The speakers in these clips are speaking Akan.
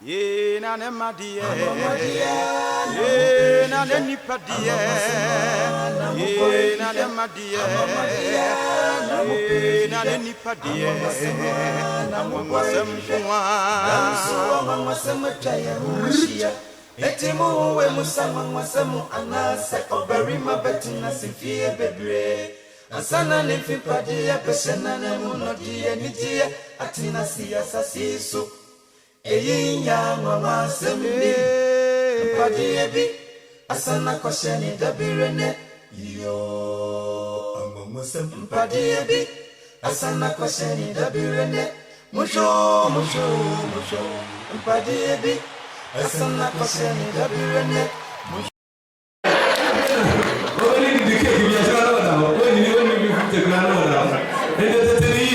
Ye na ne madie, ye na ne nipadie, ye na ne madie, ye na ne nipadie. Etimu we musemu anase oberima betina sifie bebre asana ne fipadia besena ne munodie nidie atina siasa siso eyinya mama sembi padia bi asana kosheni dabirene yo amamosem padia bi asana kosheni dabirene musho padia bi asana kosheni dabirene only the cake you are now when you only be the granola and the three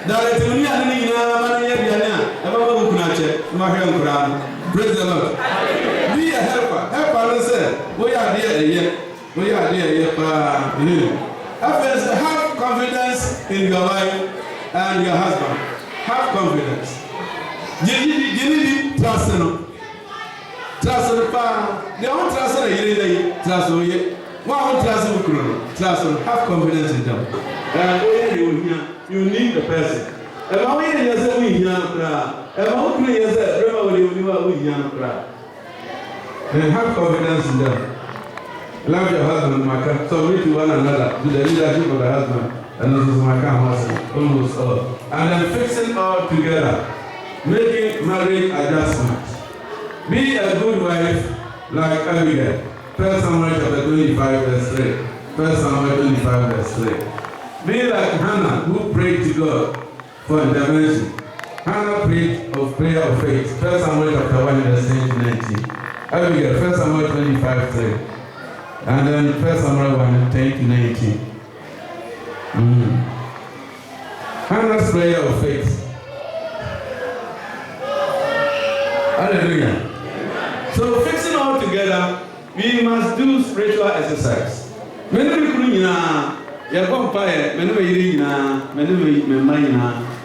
that the dunia ni na mani ya biana ababa kunache mahia Quran praise the Lord be a helper say we are there have confidence in your wife and your husband have confidence you trust pa they want trust trust have confidence in them you need the person and have confidence in them. Love your husband, Maka. Submit to one another, to the leadership of the husband, and also Maka almost all. And then fix it all together, making marriage adjustments. Be a good wife like Abigail. 1 Samuel chapter 25 verse 3. 1 Samuel 25 verse 3. Be like Hannah, who prayed to God for intervention. Hannah prayed of prayer of faith. 1 Samuel chapter 1 verse 10 to 19. Abigail, 1 Samuel 25 3. And then 1 Samuel 1 10 to 19. Hannah's prayer of faith. Hallelujah. So fixing all together, we must do spiritual exercise. Many people ya bompaye many we many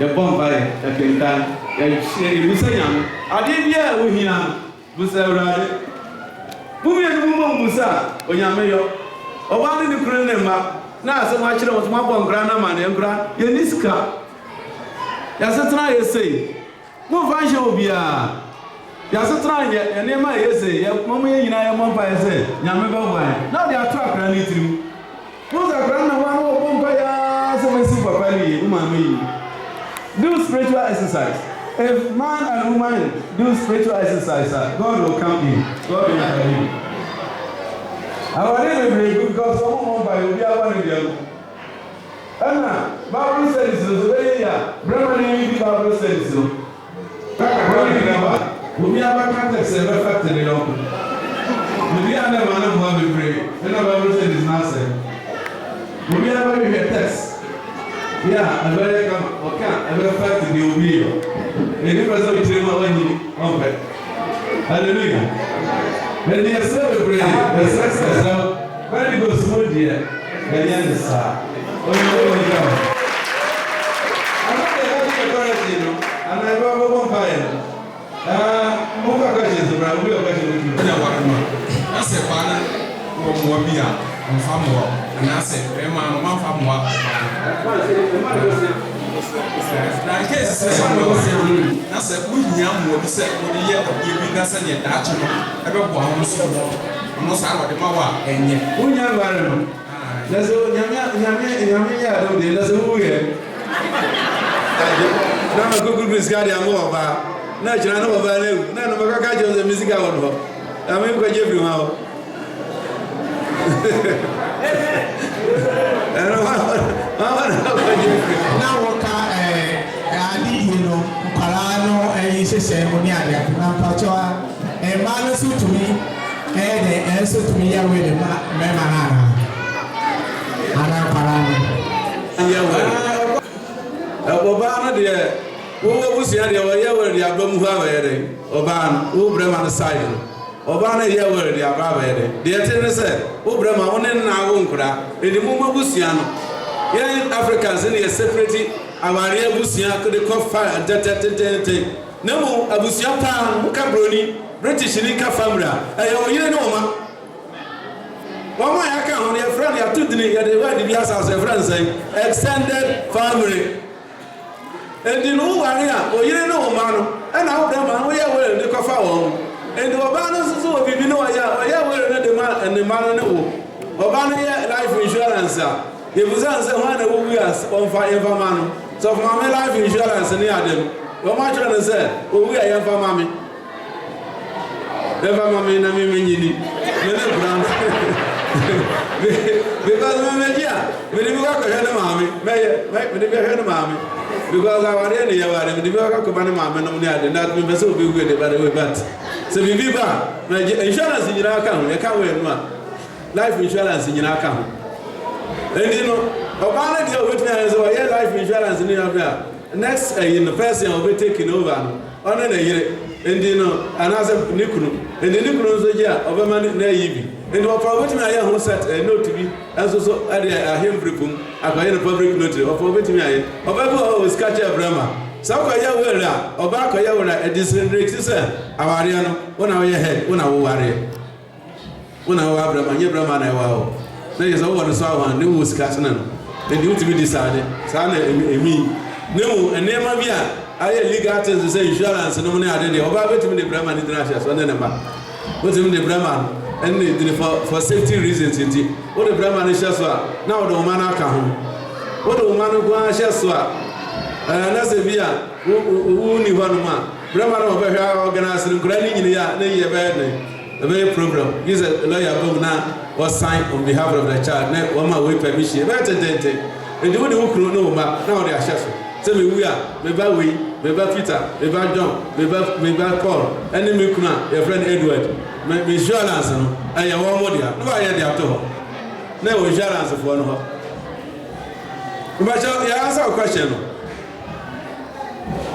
ya bompaye ya kenta ya musanya ade bia wo hia busa urade bumi enu musa onyameyo oba ni kuru ne ma na asem a kire wo ma bonkra na ma na nkra ya niska ya setra yesei mo fa hye obia ya setra ya nema yesei ya momo nyina ya mompa yesei nyame bɛbɔe na de ato akra ni tirim mo za akra na wa no bompa ya semesi papa ni umame. Do spiritual exercise. If man and woman do spiritual exercise, God will come in. God will come in. Our name is very good because someone by will be one of them. Anna, Bible says so. Yeah, Brahman, Bible says so. We be able to context and reflect in the open. We be able to man who have pray. You know, Bible says it's not said. We be able to hear text. Yeah, I better come. Okay, I better fight to the obedient. The person will tell me when you come back. Hallelujah. When they are celebrating, the success of when you go smooth here, the end is sad. Oh, you go. I'm not the authority, you know, and I go one fire. More questions, but we are questioning you. That's a banner for more beer and far more. And I said, Emma, one far more. Na case someone was saying, na say we nyam wo say we dey here dey bi na say ye daach no e be bo ho so no sa wo de ma wa enye wo nyam bare no na so nyame ya do de na so wo ye na go good business guard am wo ba na jira na wo ba na no ba ka je music awon ho na me ko je bi ha ho now Palano and ceremony at Nampachoa and Manasu to me and the answer to me with the Memana. Anna Palano. Obana, dear, who was the idea where the album Oban, who Breman side. Obana, here where the Ababa, the attendant said, who Breman on and Agunkra, in the Muma Busiano. Young Africans in a separate. Our area Busia could call fire and Nemo abusiapa muka broni British ni ka family ayo yire no ma wama yaka ho ya friend ya tudini ya de wadi bi asa so friend say extended family endi no wari a o yire no ma no e na wo ma wo ya we de ko fa wo endi oba no so so bibi no ya we ne de ma ne ma no ne wo oba no ya life insurance a ye buzan say ho na wo wi as on fa e fa ma no so for my life insurance ni adem wo ma try na say o wi a ye fa ma me never mommy na me nyini me na brand because me dia me dey go hwe na mama me dey hwe na mama because I ware na ya ware me dey go ko ba na mama no ni ade na me so be we dey ba dey but so bibi ba na insurance nyina aka ho e ka we no a life insurance nyina aka ho endi no oba na dia wetumi an so ya life insurance ni na next in the person will be taking over ono na yire endi no anase nikunu endi nikunu so gia obema na yibi endi ofa wetumi aye ho set note bi enso so ade ahim brepum akwaye no public note ofa wetumi aye oba go sketch brema sa ko ya wera oba ko ya wera edisinrate se aware no wona wo ye head wona wo ware wona wo brema nye brema na wa o na ye so wo so awan ne wo sketch na no endi wetumi decide sa na emi nemu enema bia aye legal things say insurance no money ade dey oba betimi the brahman ni drasha so na ma betimi the brahman and the for safety reasons inti o the brahman ni shaso na o do man aka ho o do man go an shaso na se bia wo ni ho no ma brahman o be hwa organize ni kura ni nyini ya na ye be the program is a lawyer book na was sign on behalf of the child na wo ma we permission be tentente e do the kuro no ma na o dey shaso say me we are me ba we me ba Peter me ba John me ba Paul any me kuna your friend Edward me insurance no aye wo mo dia no ba ye dia to na wo insurance for no ho but you answer a question no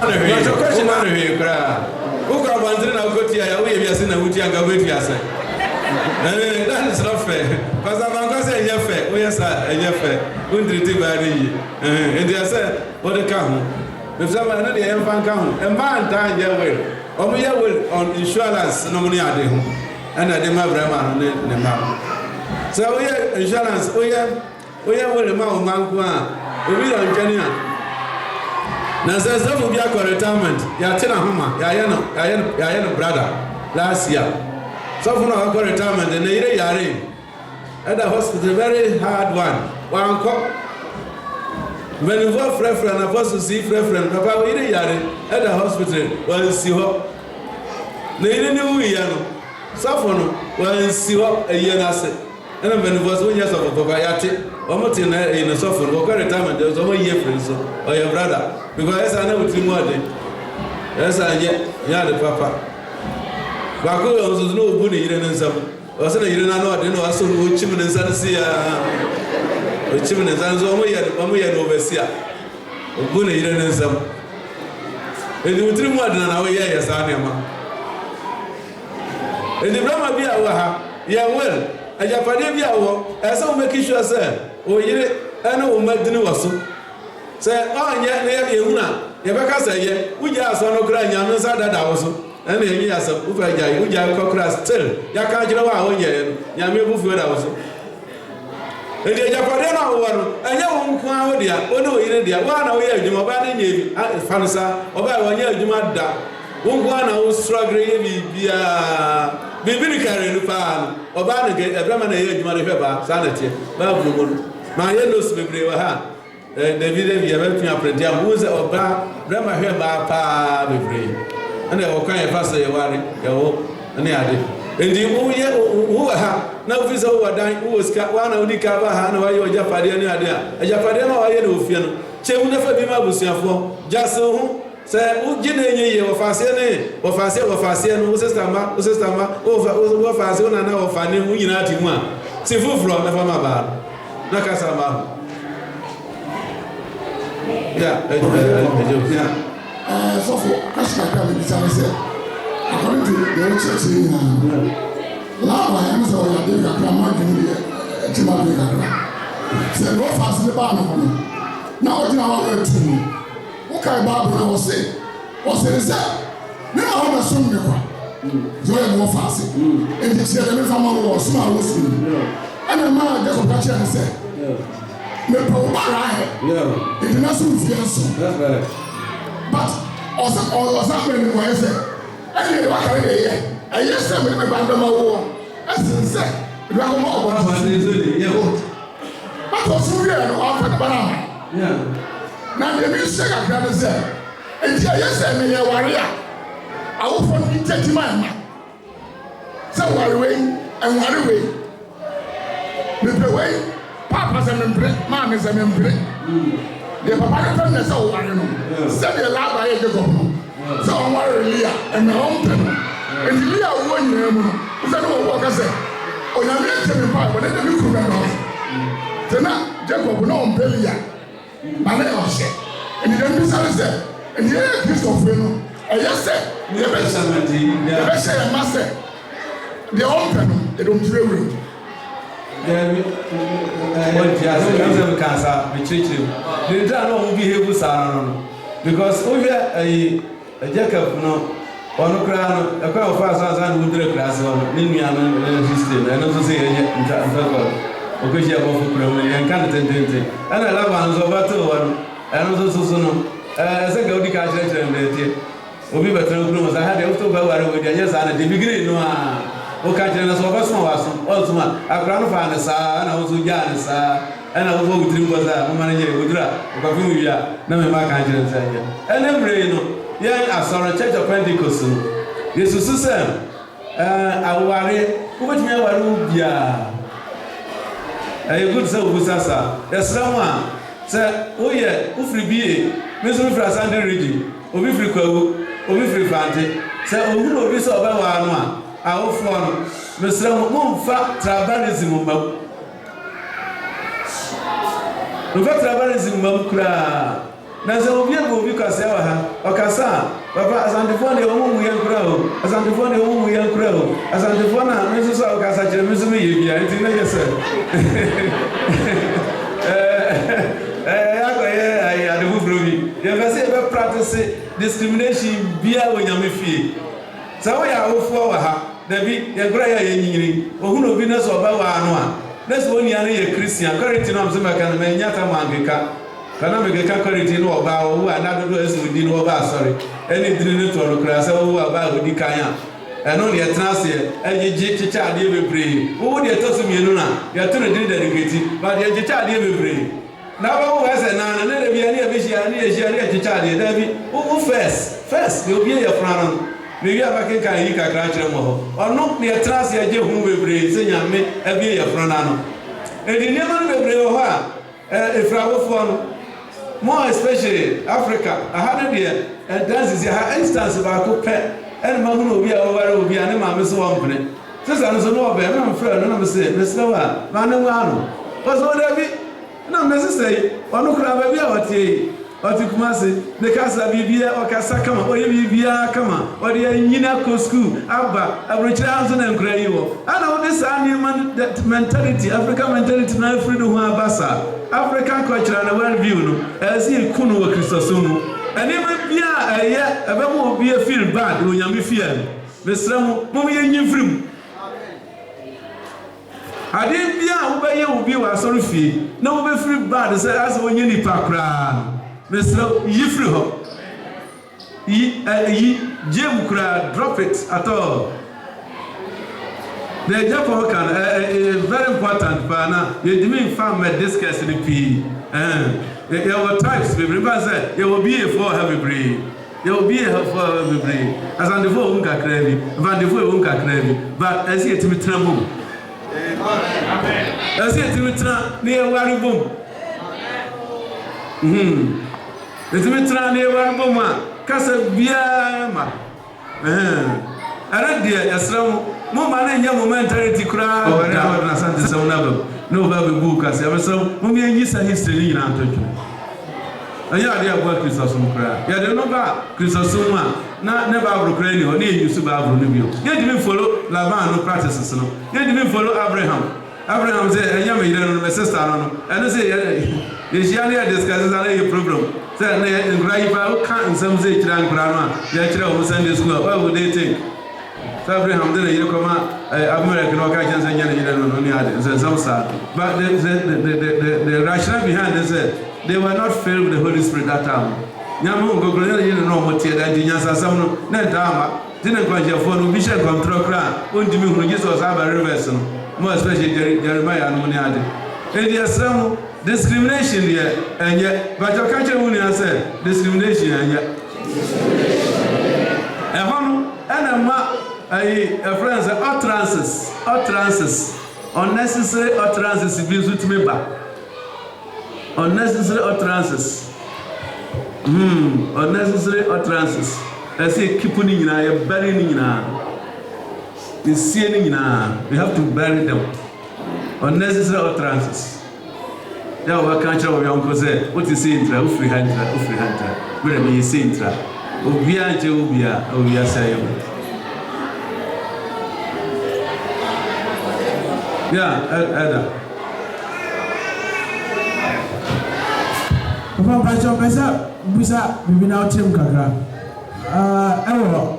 ana he question ana he kra wo kra bandre na go tia ya wo ye bi ase na wo tia ga go tia ase that is not fair because I'm going to say yeah fair oh yes yeah fair undri ti ba ri and they say what the can if someone na dey fan can and man ta je well o mo ye well on insurance no money ade ho and na dey ma brema no ne ma so we insurance oh yeah well ma o man ku a obi don jani a na say some obi akọ retirement ya tina homa ya ye no brother last year so for now akọ retirement na ire yare at the hospital very hard one cop when you go friend apostle see friend papa we ire yare at the hospital when see ho na ire ni wu ya no so for no when see ho e ye na se and when you go so yes of papa ya te o mo te na e no so for go retirement so mo ye friend so or your brother because esa na with more dey esa ya the papa ba ko yo so no bu ni ire na nsam o se na ire na no de no aso o chim na nsan se ya o chim na nsan so mo ye no overseer o bu ni ire na nsam e di utri mu adana na wo ye ya sa ne ma e di brama bi a wo ha ya well ajapade bi a wo e se o make sure say o yire ana o madini waso say o nya na ye huna ye be ka say ye uja aso no kra nya no sa dada wo so and then you as a Ufaja, Uja Cockras still, Yakajra, Yami Bufuera also. And the Japadena one, and you won't come out there, oh no, India, 1 year, Jumabani, Fansa, or by 1 year, Jumada, one who struggling be very carrying the pan, or Banagate, a Brahman, Jumada, Sanity, Babu, my yellows be brave, and the video you have been up at Jam, who's a Brahma here by Pa be brave. And they will kind of pass a worry, and they are dead. And the who are now officer who are dying, who was one of the cover, and why you are Japadian idea. A Japadian or you know, she will never be my busia for just so say, who Jenny or Fasene or Fascian, who says Tama, over Fascion and now finding who you not in one. See, full from the Fama bar. Nakasama. Yeah. So for Ashka, according to the old church, now I am so I did a grandma in the Timothy. Say, go fast the bar. Now, you know, what can Bible now say? ɔsɛ sɛ ne ma wɔn bɛsom ne kwa sɛ ɔyɛ mo fa ase eti kyerɛ ne fa ma wɔ ɔsom a wɔsom ɛna maa Jacob ka kyerɛ ne sɛ mepɛ wo bara ahɛ eti na so nfie nso but ɔsa pɛ ne kɔɛ sɛ ɛne ne wakare ne yɛ ɛyɛ sɛ mene me ba ndɔma wo ɛsen sɛ ebi akɔmɔ ɔbɔ but ɔso wiɛ no ɔfɛ ne ba na ama na deɛ mi hyɛ kakra ne sɛ eti ɛyɛ sɛ meyɛ ware a awofo no nkyɛkyi ma ɛma sɛ ware wei ɛnware wei mepɛ wei paapa sɛ mempere maame sɛ mempere deɛ papa no pɛ ne sɛ woware no sɛdeɛ laaba yɛ Jacob no sɛ ɔnware Lia ɛna ɔmpɛ no enti Lia wowɔ nyinaa mu no sɛ ne wɔwɔ ka sɛ onyame akyɛ me mpaebɔ ne de me kuru bɛ nɔɔso nti na Jacob na ɔmpɛ Lia ma ne ɔhyɛ enti dɛm bisa ne sɛ enti yɛyɛ Kristofo no ɛyɛ sɛ yɛbɛhyɛ yɛn ma sɛ deɛ ɔmpɛ no yɛde ɔmtwerɛ wura because Jacob no ɔno koraa no ɛkɔ a ɔfa asansa no wodura klaase hɔ no ne nua no system ɛno nso sɛ yɛnyɛ mfɛkɔ ɔkɔhyia bɔfo kura mu yɛnka no tententen ɛna Laban nso ɔbɛtoo hɔ no ɛno nso so no ɛsɛ ka wodi ka kyerɛkyerɛ mdɛteɛ obi bɛtena kuro mu sɛ ha deɛ wotɔ bɛware wɔ deɛ nyɛ saa no de bigiri no a woka kyerɛ no sɛ ɔbɛsoma waso ɔnsom a akora no faa ne saa ɛna wo so gyaa ne saa ɛna wofɔ wo tirim kɔ sɛ moma no nyɛ wɔdura ɔkɔfe mu wie a na mema ka kyerɛ no sɛ nyɛ ɛne mmerɛ no yɛn asɔre Church of Pentecost no yɛsusu sɛ aware wobɛtumi aware wo biaa ɛyɛ good sɛ wobusa saa yɛsrɛ mo a sɛ woyɛ wofiri bie me nso mefiri Asante region obi firi Kwawu obi firi Fante sɛ ohunu obi sɛ ɔbɛwaa no a awofoɔ no mesrɛ mo momfa tribalism mmam momfa tribalism mmam koraa na sɛ obi egu obi kasa wɔ ha ɔkasa a papa asantefoɔ deɛ wɔn mu yɛn kura o asantefoɔ deɛ wɔn mu yɛn kura o asantefoɔ na me nso so a ɔkasa kyerɛ me nso me yɛ bia nti ne yɛ sɛ akɔyɛ ade foforɔ bi yɛfɛ sɛ yɛbɛ practice discrimination bia wɔ Nyame fie sɛ woyɛ awofoɔ wɔ ha dabi yɛn kura yɛ nyinyi ohunu obi na sɛ ɔbɛwaa no a na sɛ wɔn nyane yɛ Christian kɔrɛti no am sɛ mɛka no mɛ nyata mo ankeka kana mekeka kɔrɛti no ɔbaa ɔwo a nadodo ɛsɛ odi no ɔbaa asɔre ɛne diri no tɔɔ no koraa sɛ ɔwo a ɔbaa odi kan a ɛno ne yɛtena aseɛ ɛgyegye kyekyɛ adeɛ bebree wowo deɛ ɛtɔ so mmienu no a yɛto no diri dedikati but yɛgyekyekyɛ adeɛ bebree na wobɛwo ɛsɛ naa no ne da bia ne yɛbɛhyia ne yɛhyia ne yɛkyekyɛ adeɛ daa bi wowo first deɛ obia yɛ fra no mewi a bɛkenka yi kakra kyerɛ mɔ hɔ ɔno ne yɛtena aseɛ gye ho bebree sɛ Nyame abie yɛ fra no ano ɛdi nneɛma no bebree wɔ hɔ a ɛfiri awofoɔ no more especially Africa aha no deɛ dances ha instance baako pɛ ɛne ma hunu obi a wɔware obi a ne maame so wɔmpene sisa no so ne wɔbɛn na mfrɛ no na mesɛ mesrɛ wo a ma ne wo ano ɔsɛ wɔda bi na mesesɛ yi ɔno koraa baabi a wɔte yi ɔte Kumase ne kasa biribia ɔkasa kama ɔyɛ biribia kama ɔde anyina kɔ school aba aburokyerɛ nso na nkura yi wɔ ana wode saa nneɛma mentality African mentality na afiri no ho aba saa African culture na world view no ɛsɛ yɛku no wɔ Kristosom mu ɛnneɛma bia a ɛyɛ ɛbɛma obi feel bad wɔ Nyame fie mesrɛ mo mom yɛnyi mfiri mu adeɛ bia a wobɛyɛ obi wɔ asɔre fie na wobɛfiri bad sɛ asɛ wɔnyɛ nipa koraa mesrɛ yi firi hɔ yi gym koraa drop it at all the Jacob can very important but na you didn't find me discuss the p your types remember say you will be for heavy brain you will be for heavy brain as and the phone ka krabi van the phone ka krabi but as it me tremble amen as it me tra near worry boom it me tra near worry boom kasa bia ma ara dia yasram mo ma na nya momentarity kura da na Asante sɛ wo na ba no ba be book as ya mesram mo me nyi sa history nyina antodwo aya ade agwa Kristosom kura ya de no ba Kristosom a na ne ba abro kura ni ho ne yu su ba abro no bio ye di me follow Laban no practices no ye di me follow Abraham say enya me yire no me sister no eno say ye hia ne discuss na ye problem Say na nkura yi fa o kan nsam ze kira nkura no a ya kira o Sunday school what would they think? So Abraham did you come American or catch and but the rationale behind this they were not filled with the Holy Spirit that time. Nyamu go you know what that Dinyasa some Nentama didn't quite your phone Bishop control cry won't you mean Jesus have a reverse more especially Jeremiah and Muniadi. And there's some discrimination here and yet but your country wouldn't say discrimination and yet friends, utterances, unnecessary utterances be with me back. Unnecessary utterances. Unnecessary utterances. I say, keep on in a burying in a seeing in a we have to bury them. Unnecessary utterances. Now, what can't you your uncle say? What is intra? Free hunter, where may you say intra? Ubia, Ubia, say. Yeah, Ada. Papa Pacho Pesa, Busa, Bibina Tim Kagra.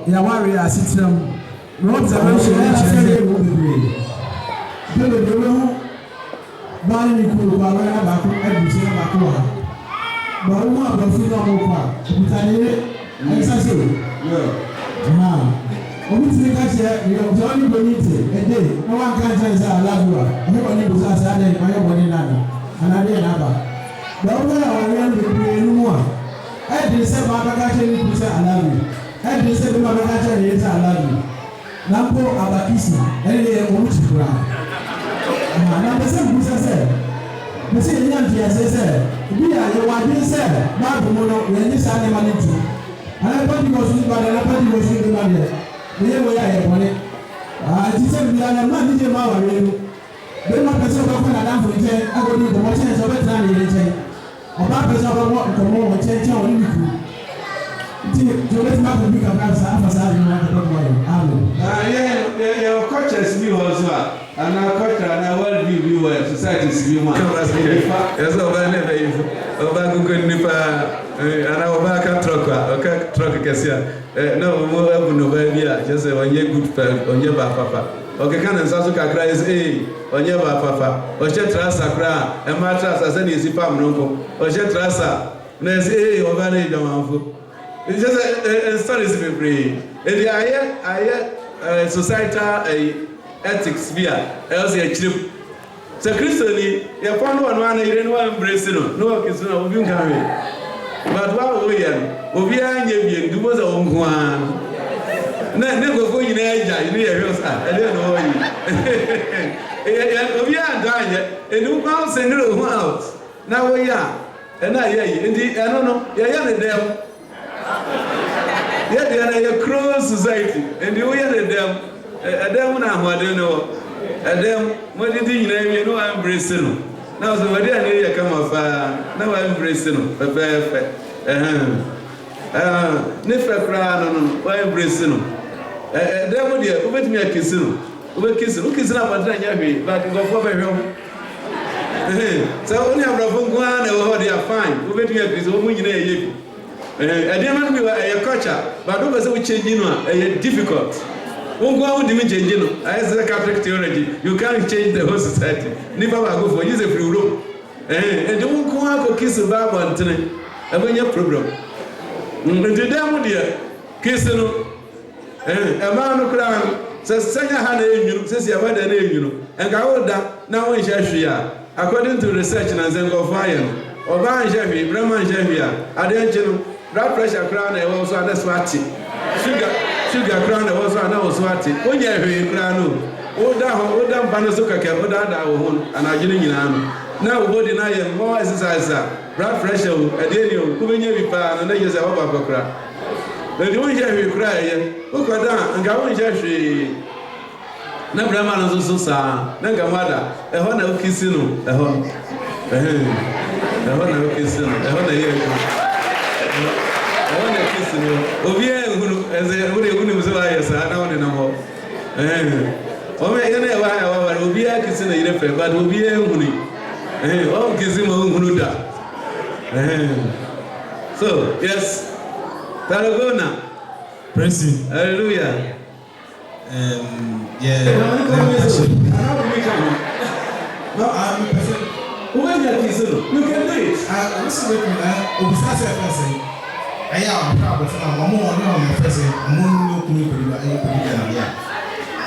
Ya worry as it's no observation, will be great. Don't Bali Kuru, Baku, and Busa Bakua. Baruma, Bafina Mopa, Butane, and Sasso. Yeah. Omi ti ka se you only believe a day no one can say I love you everybody goes outside and my body nana and I dey naba the over our real be no more I dey say my ka say you say I love you I dey say my ka say you say I love you nampo abakisi ele omi ti kura na be say busa say be say yan ti say bi ya ye wa dey say ba do mo no ye ni sa ne ma ni tu ana body go su ba na body go su ba na we were here. I said, we are not managing our real. They not person of a lamp for the I go to the motions of a time in the about person of what the more change on you. To let my big about your coaches view also, and our culture and our world view society's view. Yes, over never over Google Nipa and our back truck Cassia. No more no baby, just when you good on your papa. Okay, can and Sasuka cries, on your papa, or she trasa cry, and my trust as any zipam no, or she trasa, there's a over a it's just a story to be free. And I societal ethics via else a chip. So Christianly, you found one you didn't want to embrace no kids no you can. But what we are in do was a own one. Never go in Asia, you know, I don't know. We are dying, and who comes and no out. Now we are, and I don't know, you're them. Yet they are a cruel society, and you are them. A them now, I don't know. A them, what did you know? I'm bracing. Now, so my dear, come off. Now I'm bracing. Never cry, no, I'm bracing. There would you wait me a kiss. Look, kiss up and then but go for home. So only a bravo one, they are fine. Wait me a kiss, I didn't want to be a culture, but over so changing one, difficult. Won't go out with changing. As a Catholic theology, you can't change the whole society. Never go for use a free room. And don't go out to kiss a bar one tonight. I mean, your problem. The devil, dear, kissing a man of crown says, Sanya had a name, says you had a name, you know, and go that now in Shashia, according to research and Zengo Fire, or Van Jeffy, Brahman Jeffia, Adenchino. Blood pressure crown and also another swati. Sugar crown and also another swati. When you have a crown, oh, down Panasoka, oh, down, and I didn't know. Now, body now, more exercise, blood pressure, a day, who may be found, and then you say, oh, Papa cry. But you won't have a cry, oh, go down, and go on, Jeffrey. No, Brahman also saw, Nangamada, a honor kissing, a home. A honor kissing, a honor. I want to kiss you. Obia, as a good was I don't know. Oh, I never will be a kissing a year, but will be a money. Oh, kissing a muda. So, yes. Tarragona. Praise him. Hallelujah. Yeah. No, I'm a person. Who is that? You can do it. I listen with me. Obisase person. I am proud of my mom. I'm a person. I'm no community.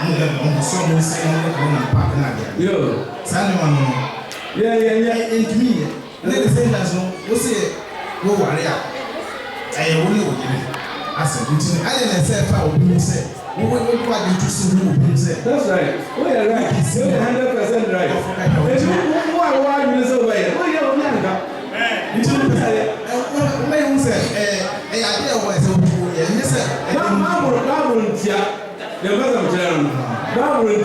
I'm someone saying I'm partner. Yo. Someone. Yeah. Into me. Let us say that's no. What's it? Go worry. I only would give it. I said, I didn't say if I would be said. We will go back into some room. That's right. We are right. You're 100% right. Who are you so bad? Who are you? You should say, I said, I was a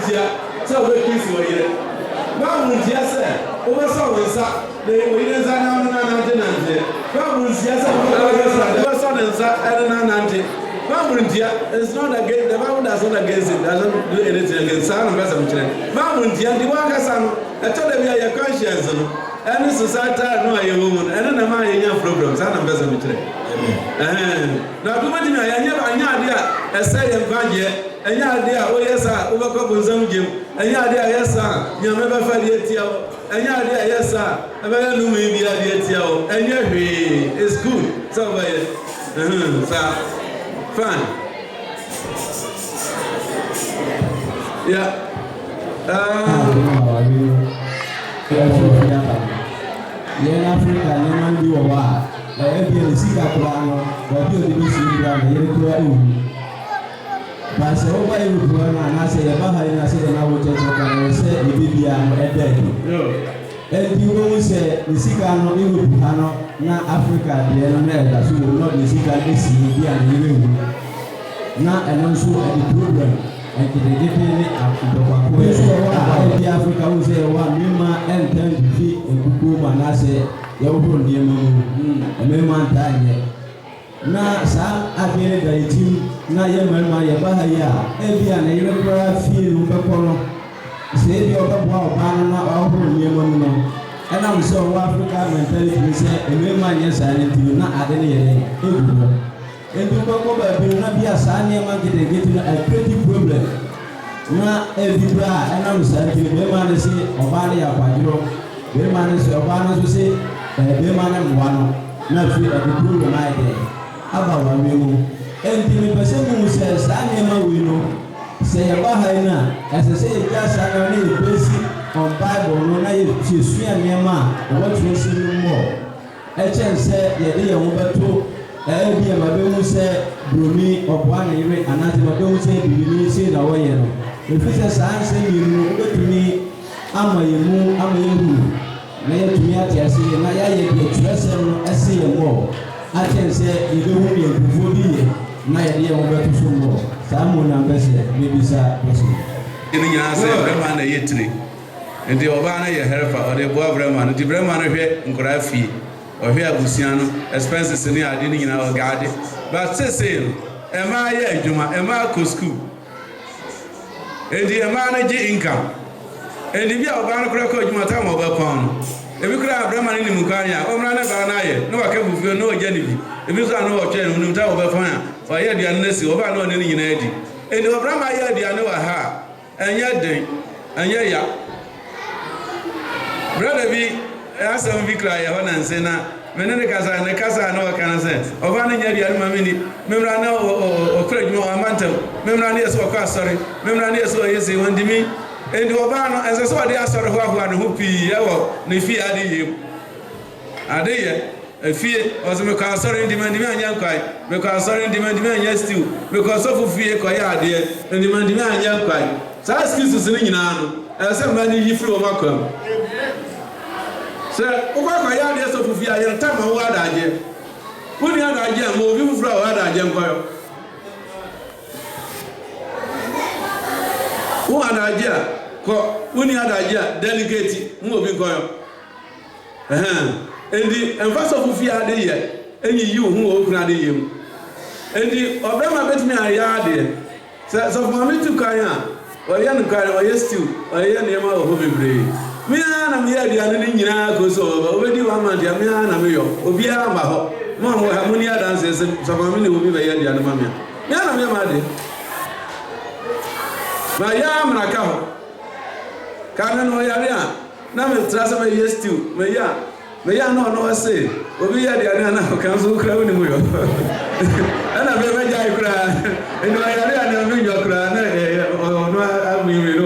said, so we kiss you here. Mamma, said, over so they were in it's not against the Bible does not against it, doesn't do anything against San and Besam. Mamma, the one I told them your conscience, and society no a woman, and then a man in your programs, San and Besam. Now, too much I never idea, a say and Vanya, and your idea, oh yes, sir, overcome some Jim, and your idea, yes, sir, you never find it here, and your idea, yes, sir, and I know maybe idea, and your it's good, so sir. Fine. Yeah. Africa, Neman, you are. The Singapore, but you didn't see the but so over you, and I say, I said, and I will just say, the baby and a dead. And you always say, the Sicano, you will now Africa, the America, so will not the Sicano see and you now and also the program. And to the getting up to Africa, we say, one Mima and 10 feet in Kuku, and I say, you will be a man time. Now, some are very very team. Now, you my Bahaya, every and a regular field, Pepolo. Say your banana or Yemen. And I'm so Africa mentality say, a man, yes, I need to not add any. And you go back, will not be a sunny market getting a pretty problem. Now, every bra, and I'm saying, the man is say, Obania Padro, the man is Obana to say, the man and one, not free at the problem I day. About one woman. And the person who says, Sanema we know. Say about her as I say, just I only basic on Bible, no, I she's swear near ma, what you see more. A chance said, the day over two, a my baby said, Bruni or one year, and I don't say, you say the way. If it's a sign saying you go to me, I'm a moon, I'm a moon. May to me, I say, and I get dressed and I see a more. I can say, you don't be a good year. My idea over to some more. Someone ambassador, maybe sir. In the answer, Breman a yetri. And the Obana, your helper, or the Bob Breman, the Breman here in Grafi, or here Busiano, expenses in the idea in our garden. But say, am I a Juma, am I a school? And the manager income. And if you are Obana Cracker, you must have over pound. If you could have Breman in Mukaya, or Rana Banaya, no, I can't feel no Genevieve. If you are no chain, you tell over fire. For yet the unnecessary over no any in Eddie. And the Brahma yet the Anoa ha, and yet day, and ya. Brother B, ask some big cry, and say, Menecasa and the Casa, no can say, of one yet the Almamini, Memrano or Craig Mo Amantum, Memranias or Cassari, Memranias or Yesi, when to me, and the Obano, as I saw the answer of one who be ever, Nifi Adi. Ade a fear was because sorry demanding young guy, because sorry demanding yes too, because of fear quite dear, and demanding young guy. So ask you to sing in Anno, as somebody you flew welcome. Sir, what my ideas of fear, your time of what I did. Put the other idea, move you from what I am going. One idea, when you had idea, delegate, moving going. And the first of fear day, and you who open you. And the Obama bet me a yard there. So for me to Kaya, or young Kaya, or yes, too, or young Yama of Hobby Bray. Me, I'm here, the other thing you know, goes over, already 1 month, Yamiana, Obia, Mama, how many dances? Some women will be very young, mamma. Yana, my my yam and a cow. Can't know Yaria. Now, trust me, yes, too. May I no say. We are the Anna Council crowd in New and I very much cry. And I don't know your cry. Oh, no, I mean, you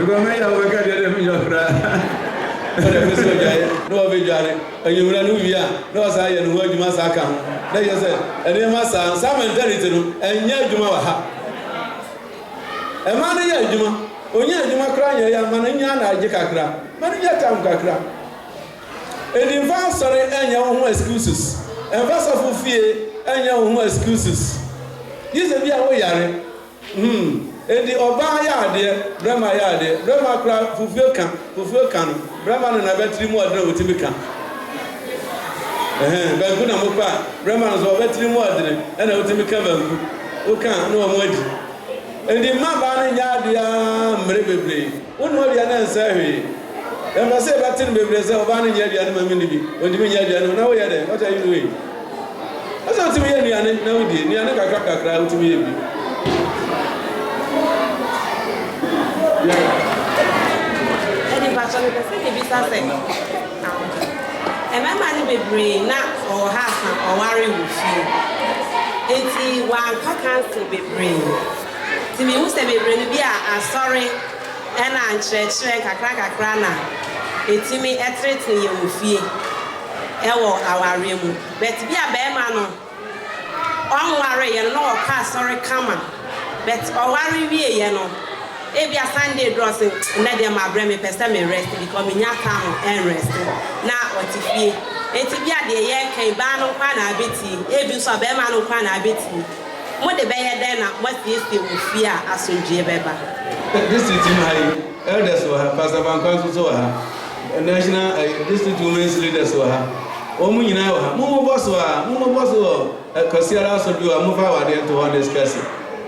go, may I work at your cry. No, Vijay, and you will know, no, I and who you must account. They said, and they must sound some intelligent and yet you are. A man, yeah, Juma. When you are crying, a man in Yana, Jacakra, but yet I'm Kakra. And in vast sorry, and your own excuses. And vast of fear, and your own excuses. This is the way, and the Obaya there, Brahma Yard, Brahma crowd, fulfill can, Brahman and I bet 3 more than Timika. Banguna Mopa, Brahmans or bet 3 more than and Timika, who can't know more. And the Mabana Yadia, Mrebbe, one more than answer. And I say, Batin Bebres, Obana Yadia, when you mean Yadia, now we are there. What are you doing? I thought to me, no, dear, Nianaka crowd to me. Any passion is a business thing. And my money be bring not or half or worry with you. It's one cancel be bring. To me, who say be bring be a sorry and I'm church a crack a crana. It's me a threat in your fear. Ewo our room. But be a bear man. On worry and no cast sorry come on. But or worry be you know. If you are Sunday dressing, let them bring me person me rest because me nya come and rest. Now what if you? If you are the year came ban on pana biti, if you saw be man on pana biti. What the bear then? What is the fear as soon Beba? This is my elders who have Pastor Van Council so have national district women's leaders who have. Omunina, Mumu Bosso, Cosiara so do a move out there to discuss it.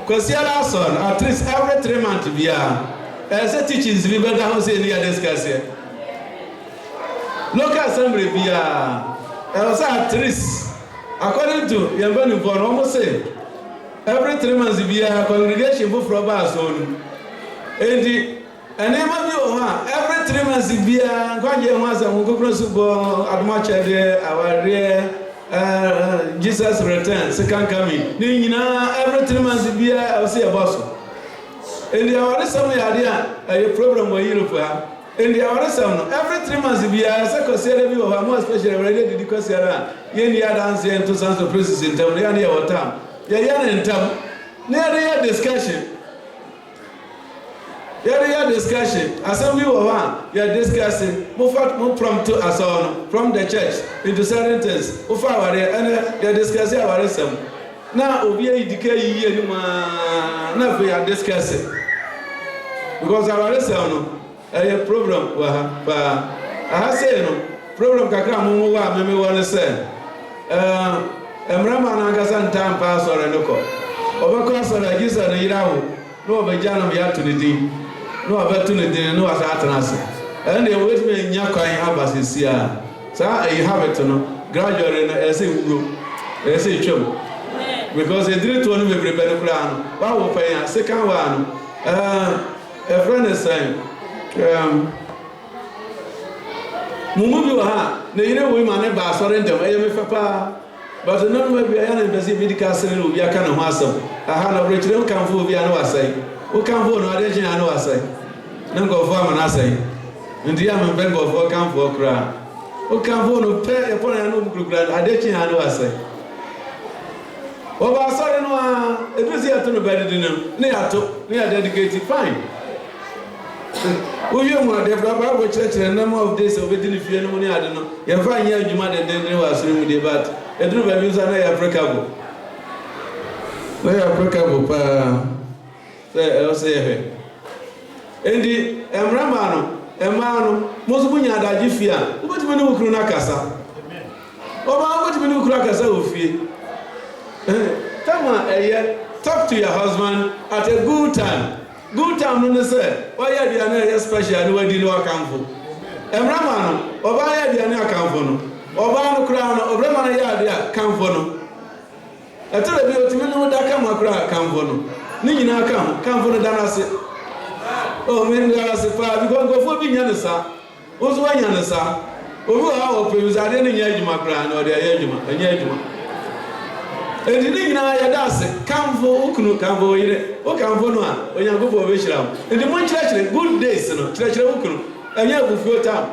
Because son, at least every 3 months, we are as a teachings, we better house in the discuss here. Local assembly, we are also at least, according to Yambani for almost say, every 3 months, we are a congregation for us on. And every 3 months, we are going to have a go at much our rear. Jesus return, second coming. Every 3 months, I will say a boss. And there are some idea a problem with Europe. And there are some every 3 months, we are a second view of more especially related because there are Yendia dancing and 2 sons of princes in town. They are near our town. They are in town. Near their discussion. There discussion. As some people are discussing, move from to us on from the church into certain things. And they're discussing our some. Now we are decaying. Now we are discussing because our son a problem. I say no problem. Kakra maybe want to say. Emrama Nangasan time pass or a local. Overcross or a gizzard and Yahoo. No, but Janam yet to the dean. No opportunity, no as atlas. And they wait me in Yaka and Abbas here. So you have it to know. Gradually, as a chum. Because they didn't want to be better plan. What will pay a second one? A friend is saying, Mumubu ha, the inner women are surrender, I am a papa. But the number of the medical center will be a kind of muscle. I had a rich don't come for Viano say. Who come for no addition? I know I say. No go for I say. And the young man go for come for cry. Who come for no pay upon a no grand addition? I know I say. Oh, I saw no, it was here to the bed dinner. Near dedicated fine. We want the Bible church and number of days of it if you know, I don't know. You find here you might and then you are swimming the bat. A true baby is applicable. They are applicable. Say, and the Emrano, most women are Jifia. What do you know, Krunakasa? Oh, what do you know, Krakasa? Come on, talk to your husband at a good time. Good time, no say. Why are you special? No, I didn't know I come for. Emrano, or why are you account for? ɔbaa no koraa no ɔbrɛma no yɛ ade a kamfo no ɛtɔrɔ bi otumi no da ka ma koraa kamfo no ne nyinaa ka ho kamfo no da no ase me da no ase paa because nkɔfoɔ bi nya ne saa wo so woanya ne saa obi wɔ ha wɔ pɛwisadeɛ no nyɛ adwuma koraa na ɔde ayɛ adwuma ɛnyɛ adwuma enti ne nyinaa yɛda ase kamfo wo kunu kamfo wo yere wo kamfo no a onyankopɔn bɛhyira wo enti monkyerɛkyerɛ good days no kyerɛkyerɛ wo kunu ɛnyɛ abufuo tam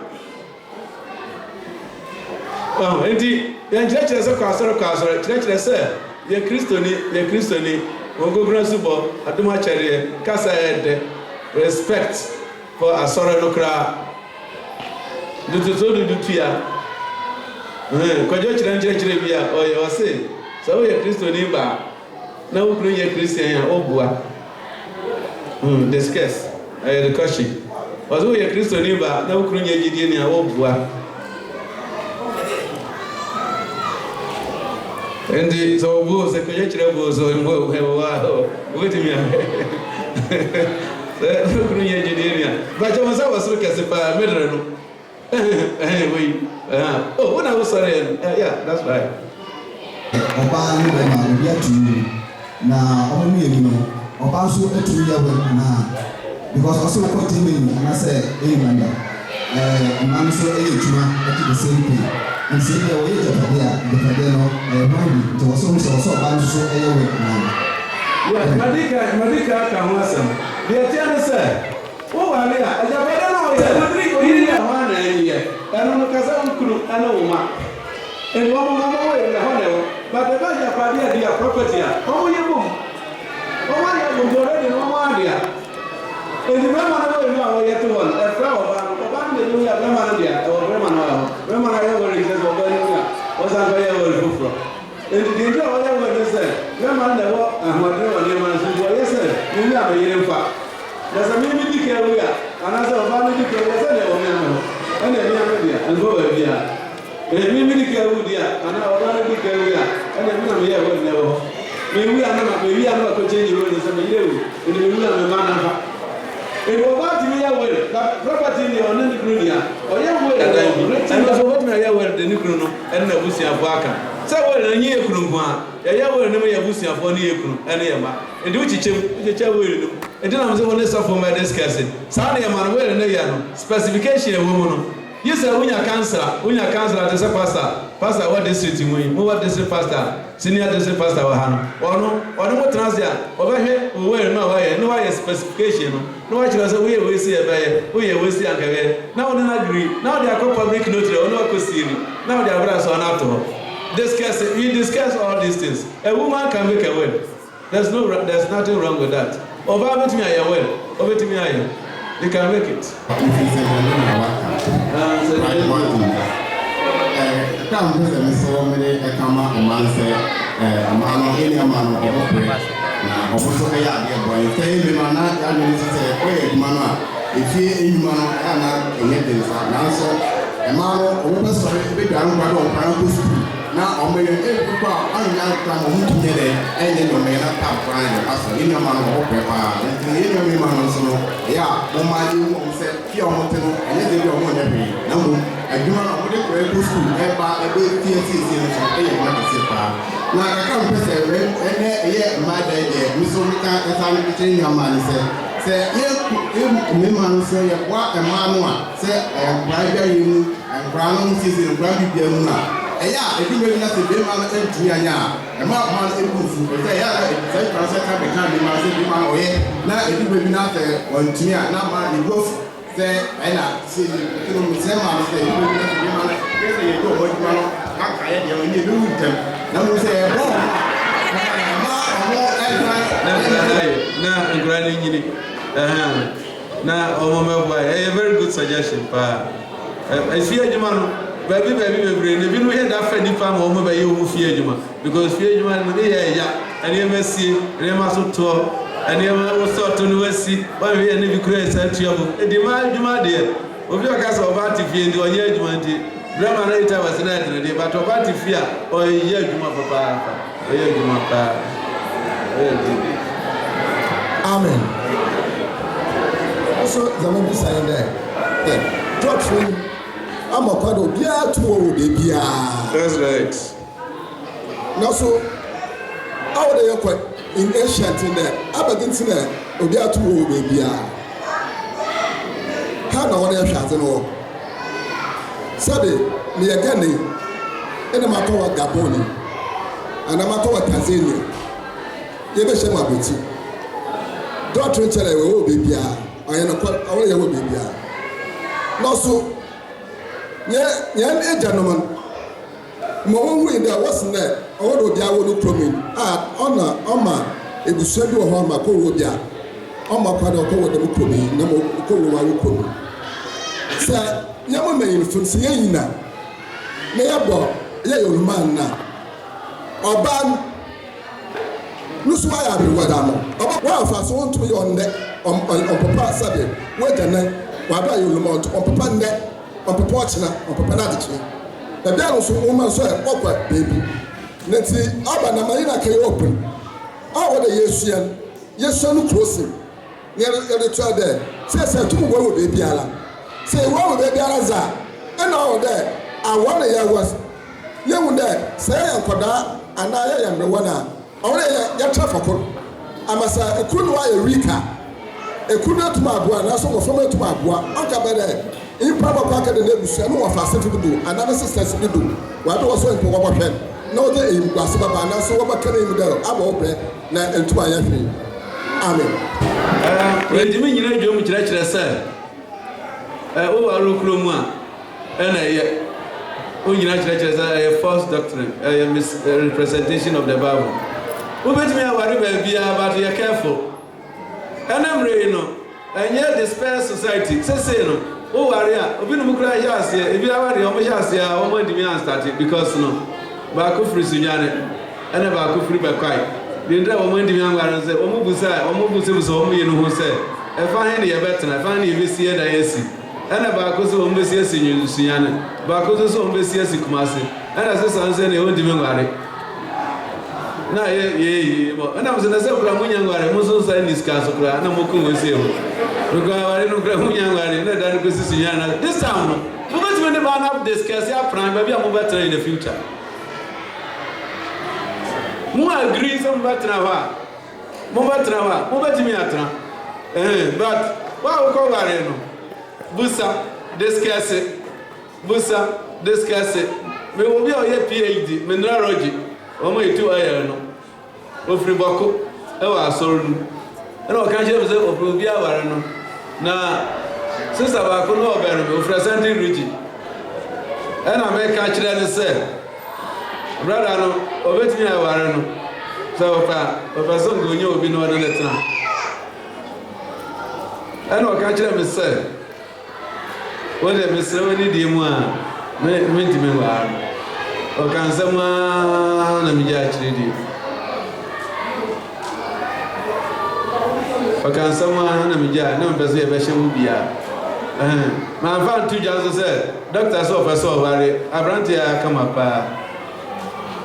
enti yɛnkyerɛkyerɛ sɛ kɔ asɔre kyerɛkyerɛ sɛ yɛ kristoni wɔnkɔkura so bɔ adom akyɛdeɛ kasa yɛdɛ respect for asɔre no koraa dututu dutua kɔdwo kyerɛkyerɛ bi a ɔyɛ ɔse sɛ woyɛ kristoni ba na wo kunu yɛ kristian a ɔboa discuss ɛyɛ discussion ɔsɛ woyɛ kristoni ba na wo kunu yɛ gyidie ni a ɔboa Endi so go se ko yechira go so mbo wa wetimi a se ko nye jidemia ba chama sa wasuru kase pa medre no we oh when I was sorry yeah that's right oba ni be ma bia tu na omo mi emi no oba so etu ya we na because also ko timi na say remember man so ejuma at the same thing and say we are the no to also ban so we na madika ka ho asem dia tia no say wo wale a ajabada na o ye madri ko yiri ya ho na ye eno no kasa nkuru ana wo ma en wo ma wo ye na ho na wo but the ba japadi dia property a wo ye bom wo ma ye bom do re no ma dia en di mama na wo ye no ye to won e fra wo ba ne no ya mama na dia o mama na ye wo re se wo ba ni ya o sa ba ye wo fufro en di dia wo ye wo ne se mama na wo ahmadu wo ne ma so wo ye se ni ya ba ye mfa da sa mi dike wo ya ana se o ba mi dike wo se ne wo me no ene mi ame dia en go ba bia mi dike wo dia ana o ba mi dike wo ya ene mi na me ye wo ne wo mi wi ana ma mi wi ana ko change wo ne se me ye wo ene mi wi ana ma na fa e wo ba ti mi ya wo property ni ona ni kru dia o ye wo e so what me ya wo de ni kru no ene na busia fo aka se wo na nyi e kru nko a ya wo ne me ya busia fo ni e kru ene ye ma e di uchiche wo ri no e di na me se wo ne so for my discuss sa na ye ma no wo ne ya no specification e wo mo no you say unya cancer at the pastor what district mu what district pastor senior district pastor wa hano ono mo transia obehwe we no wa ye no wa ye specification no wa chira say we see e be we see ankawe na ono na agree now they are public notary ono ko siri now they are brand so na to discuss all these things a woman can make a will there's nothing wrong with that over betimi aye well over betimi aye they can make it Come to the so many a come up and man say, a man or any man or now, also a idea boy. Say, the man, I mean, say, wait, man, if you in man, and not in it, now so a man or sorry, big down, but on primary school. Now, on my people, I'm young time of who did it, and then you may not have crying, as a in a man or paper, and in a man, so, yeah, on my own said, here on the and then you want every number. I do not want to go to school, but I will see a man to sit down. Now, I can't press a red, and yet, my day, Miss Omika, as I'm between your man, say, me man, say, what a man, say, I am private you and brown season, Granby Biamuna. Yeah, if you really not to be man and Tiana, and my man is good. Say, yeah, say, Francis, I become the man, say, man, oh, yeah. Now, if you really not on Tia, now, man, you go. And I see you say, man, say, you will not be man. Yes, you go, but man, I can't you do them. Now you say, na granny nyini na omo boy a very good suggestion pa I fear adwuma no baby bebre ne bi no he da fa nipa ma omo ba ye omo fie adwuma because fie adwuma no dey ya ene masie ene maso to ene ma so to no wasi ba we ene bi kura santuabo e di ma adwuma de obi o ka so ba ti fie ndi onye adwuma ndi drama na ita wasi na de dey but oba ti fie a o ye adwuma papa o ye adwuma pa Amen. Also, the moment saying there, drop through. ama kwado obiara tu wo bebia. That's right. Now so how they are in ancient in there abadinti na obiara tu wo bebia. How na one ya hwate no. Sabe me agane ene ma to Gabon ana ma to Tanzania. Ye be shema beti. Doctor chere we wo bebia. Aye no kwa awole ya wo bebia. Now so yan eja no man mo won wi da was na owo do bia wo no promin ona oma ebusua bi wo ho ma ko wo bia oma kwa da ko wo da mo promin na mo ko wo wa wo promin sa nyamo meyin fun se yina na ya bo ya yo man na oban nusu wa ya bi wa da mo oba wa fa so won to yo nde on papa sabe wo jana wa ba yo mo on papa nde on papa ochina on papa na de chi na bia no so woman so e kokwa baby nti aba na marina kai open awo da yesu no crossing near the child there say to go baby ala say wo baby ala za and all there I want ya was you there say yankoda ana ya mrewana awon ya trafako amasa ekunu wa erika ekunu atuma aboa na so go fama atuma aboa anka bere impraba kwa ka de nebusu no wa fa do analysis test do wa do so impo wa hwen no de im kwase baba na so wa bakana im there aba obre na entuma ya hwe amen Rejimi nyina dwom kyerɛkyerɛ sɛ o wa rokromu a ɛna yɛ o nyina kyerɛkyerɛ sɛ a false doctrine a misrepresentation of the Bible o betimi aware ba bia but you careful ɛna mre no ɛnyɛ dispersed society sese no o ware a obi no mukura yɛ ase ebi aware o mo yɛ ase a o mo ndimi an start because no ba ko free sunyane ɛna ba ko free ba kwai Dindra wo mandi mi angwara nse wo mu busa wo mu yenu ho se e fa hen ye betena fa hen ye besi e da yesi ena ba ko so wo besi esi nyusunyane ba ko so wo besi esi kumase ena se sanse ne wo ndi mi ngware na ye mo ena mo se na se kura mu nyangware mo so sa ni ska so kura na mo ku wo se wo ko aware no kura mu nyangware na da ko sisi nyana this time no mo go to me ba na discuss ya plan ba bia mo betena in the future mo agree some better ha mo betimi atra but wa ko gare no busa discuss me wo bi o ye PhD mineralogy o mo itu ayer no o free boko e wa asoro nu e no kan je se o free bi aware no na sister ba ko no obere o free Central region e na me ka kire ne se brother no obetimi aware no so papa so ngo nyo obi no na letna ana o ka kire me se wo de me se woni di mu a me ntimi wa o kan se ma na mi ja kire di o kan se ma na mi ja na me pese e be hye mu bia ma fa tu ja so se doctor so professor ware abranti ya kama pa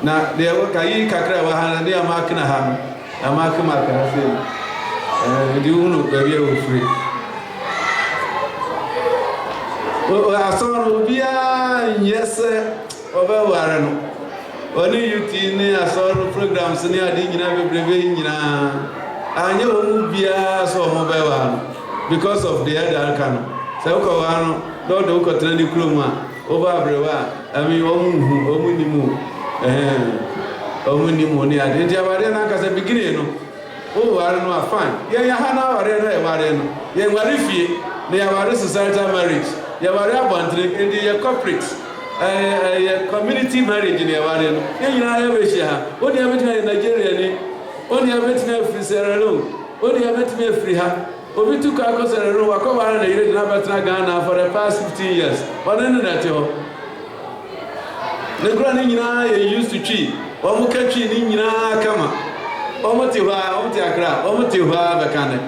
na de wo kai kakra wa ha de amaka na ha amaka maka se di unu be bia wo free o asoro bia nyese oba ware no oni yuti ni asoro programs ni adi nyina bebrebe nyina anye wo mu bia so mo be wa because of the other kan se ko wa no do ko tena di kromu a oba brewa ami wo mu ni mu omuni moni ade dia bare na kasa bigire no o ware no afan ye ya ha na ware no e ware no ye ware fie na ya ware societal marriage ya ware abantre and ye corporate ye community marriage ni ya ware no ye nyina ya be hia o dia betina Nigeria ni o dia betina free Sierra Leone o dia betina free ha obi tu ka ko Sierra Leone wa ko ware na yire na betina Ghana for the past 15 years onen na te ho the grand nyina ye used to tree o mo ka tree ni nyina kama o mo ti hwa o mo ti akra o mo ti hwa bekane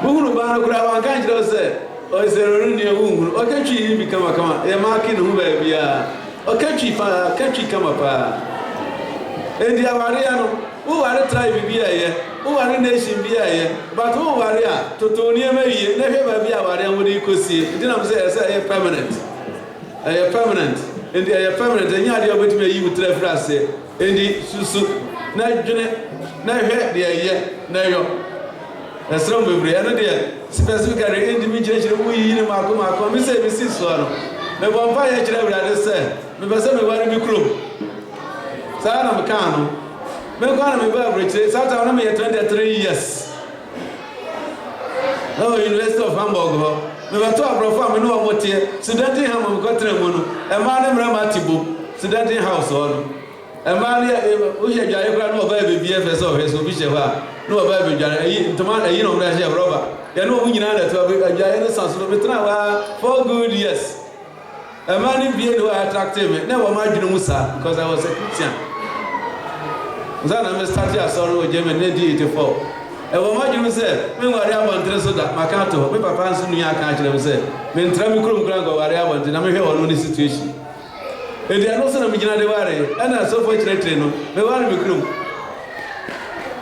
buhuru ba na kura wa kan jiro se o Sierra Leone ni buhuru o ka tree ni bi kama e ma ki no ba bia o ka tree kama pa endi aware ya no o ware tribe bi aye o ware nation bi aye but o ware a totoni ema wie na hwe ba bi aware mo de kosie ndi na mo se permanent permanent. And they are permanent. And you are going to be you with the phrase. And the susu. Na head the year. Na yo. That's wrong with me. And there specifically individual we in Marco. We say we see so. The vampire children say. Me pese me wari mi kuro. Sa na me kan no. Me kwa na me ba breche. Sa ta na me 23 years. Oh, University of Hamburg. Me ba to abrofa me no omotie. Studenting ham me ko tre mu no. E ma na mra matibo. Studenting house no. E ma na o ye dware kra no ba be BFS o he so bi she ba. No ba be dware yi ntoma yi no mra she roba. Ya no mu nyina na to ba dware no sanso me tena wa 4 good years. A man in Vienna attracted me. Never mind Musa because I was a Christian. Then I started a sorrow with German 1984. And when my Jim said, when I want to so that Macato, my papa and Sunia can't say, when Tramicrum Grango, I want to know on this situation. And they are also a beginner, and I so fortunate, no, they want to be crew.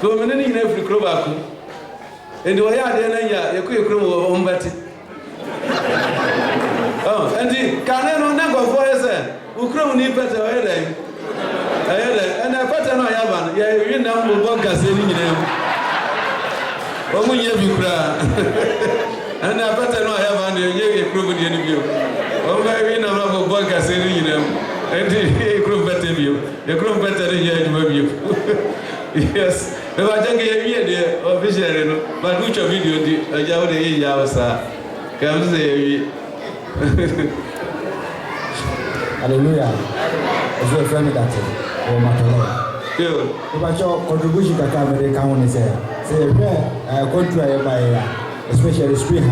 To a minute in every crew back. And the way I did, you could crew on Betty. Oh, and the Canano never voice, Ukrum need better headache. And I better know Yavan, you know, will walk us in him. Oh, when you cry. And I better know Yavan, you prove the interview. Oh, maybe no will walk us in him. And the crew better you. The crew better than you. Yes, if I take a year, officially, but which of video did a Yawdi Yawasa? Come say. Hallelujah. Is your friend that or Matolo? If I show contribution that come with the county say contrary by especially spring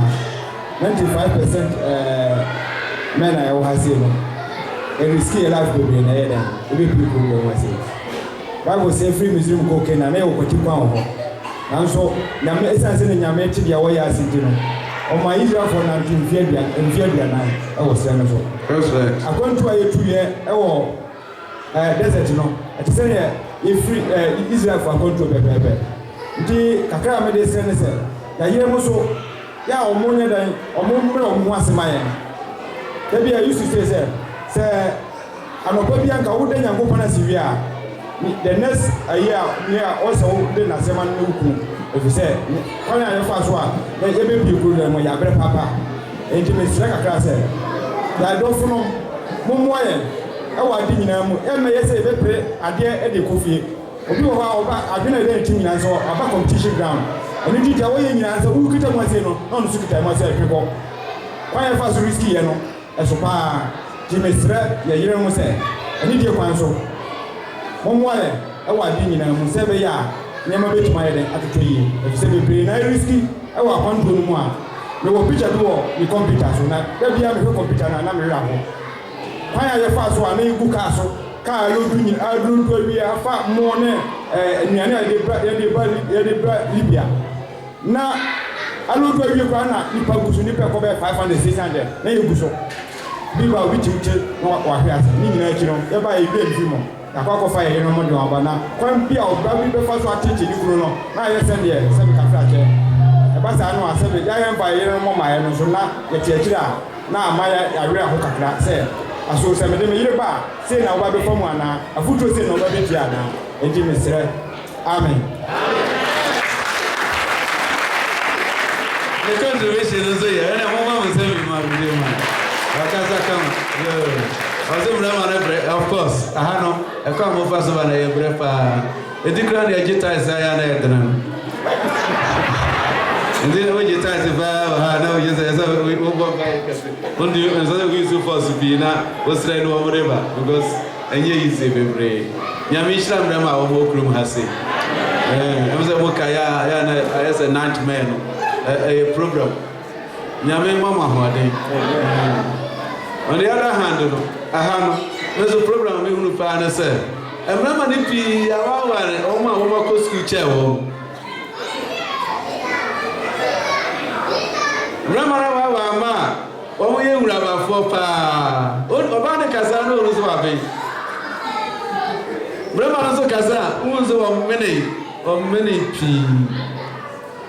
95% men I have seen and risky life will be in the end. People will say. Bible say free Muslim cocaine and I will put you down. And so, Namesa in Yameti, the way I see you. On my Israel for 19 and Vietnam, I was senator. That's right. I went to a 2-year desert, you know. At the same if free Israel for a control paper. The Kakra medicine said, the year was so, yeah, or more than or more once a mile. Maybe I used to say, I'm a baby and I wouldn't go on a Syria. The next year, we are also then as a man who. If you say, when I first one, then every people when you are papa, and you may strike a class. I don't know. Momoyen, I was doing them, and may say, they pray at the Eddie Coffee. If you are I've been a day to me as well, about competition ground. And you did away in answer, who could I say no, non secretary myself people. Why I first risky, you know, as a pa, Jimmy Strat, the year was said, and you did one so. Momoyen, I was doing them 7 years. Never bet my head at the tree. If you say we play night risky, I will want to know more. We will picture the war, the computer, so that there be a computer and I'm a rapper. Why are you fast one? You book castle, car, looking in our room will be a fat morning, Libya. Now, I look where you can not, you probably need to cover 500, 600, then you go so. People are with you, what has, you know, everybody is very more. I can't fire any more than one. Come be out, but we first want to teach you. Now, I send you 7 café. But I know I said, I am by any more my own, so now get your children. Now, my area who can say, I saw some of them in the bar, say now, what before one, a foot was in over the Tiana, and Jimmy said, Amen. The conservation is here, and a woman was having my video. Of course, I know a come of us over a breakfast. A decline the agitated Zion. And then when you tie the bar, I know you say, we will go back. When you and so we supposed to be now, was right or whatever, because and here you say, baby, Yamisham Rama or Mokrum has said. I was a Mokaya, I as a 9th man, a program. Yame Mama, on the other hand, there's a program we will find us. And remember, if you are one school chair, remember, what we have for pa. About the Casano was happy. Remember, Casa, who was many P.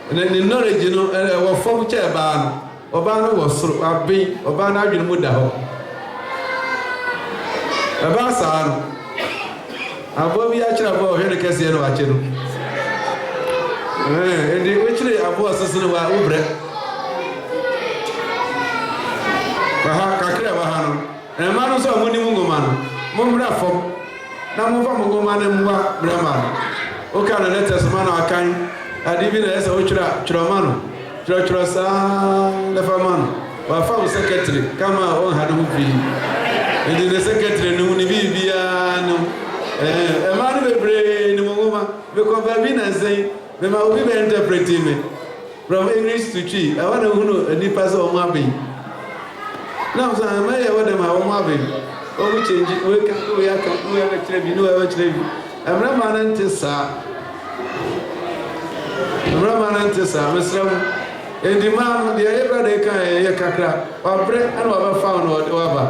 And then the knowledge, you know, and from chair ban. Obana was so big, Obana, you know, Eba saa no. Abo bi a kyerɛ abo hwɛ ne kɛseɛ no wakye no. Ende wechire abo asese no wa obrɛ. Baha kakra baha no. Ema no so amuni mu ngoma no. Mommra fom. Na mo fa mo ngoma ne mwa brɛma no. O ka no letters ma no akan. Ade bi na ɛsɛ o kyerɛ ma no. Kyerɛ saa lefa ma no. Wa fa o secretary kama on ha no fi. Ende the secretary no ni bibia no. Ema no bebre ni mo ngoma. Be ko ba bi na sei. Me ma obi be interpret me. From English to Chi. I want to know any person o ma be. Now so am I what them o ma be. O we change we can we are actually be no actually. Amra manante sa. Amra manante sa. Mesra endi man de ebra de kan ye kakra. Wa bre an wa ba fa no wa ba.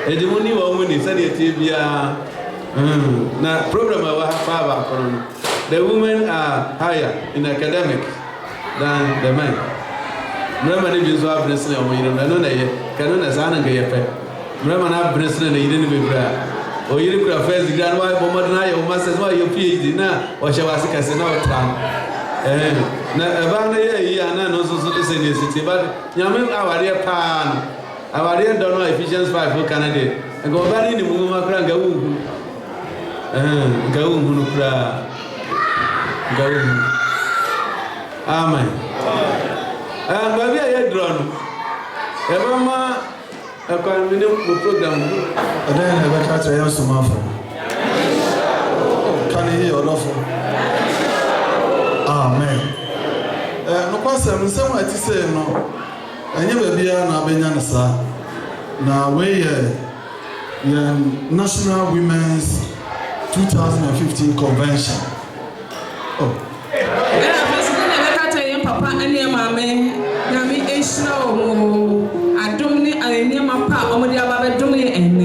Endi muni wa muni sa de tie bia. Na problem wa ha ba kono. The women are higher in academics than the men. Mrema ni bizo a business na oyiro na no na ye kanu na sana ga yepe. Mrema na business na yire ni bebra. Oyire kura first degree na wa bomo na ye o masters wa ye PhD na o hye wase kase na o tan. Na eba na ye yi ana no so se ni city but nyame aware pa no. Aware do no Ephesians 5 for Canada. Ngo ba ni mu ma kura nga wu. Nga wu no kura. Amen. Baby, I had drawn. Mama, I can't minimum program. And then I got to have some offer. Can you hear your offer? Amen. No question, someone to say no. I never be an Abenyanasa. Now, we National Women's 2015 Convention. Oh. Papa and your mamma, Nami Ashno, Adomni and near my papa, Omodia Babadomi and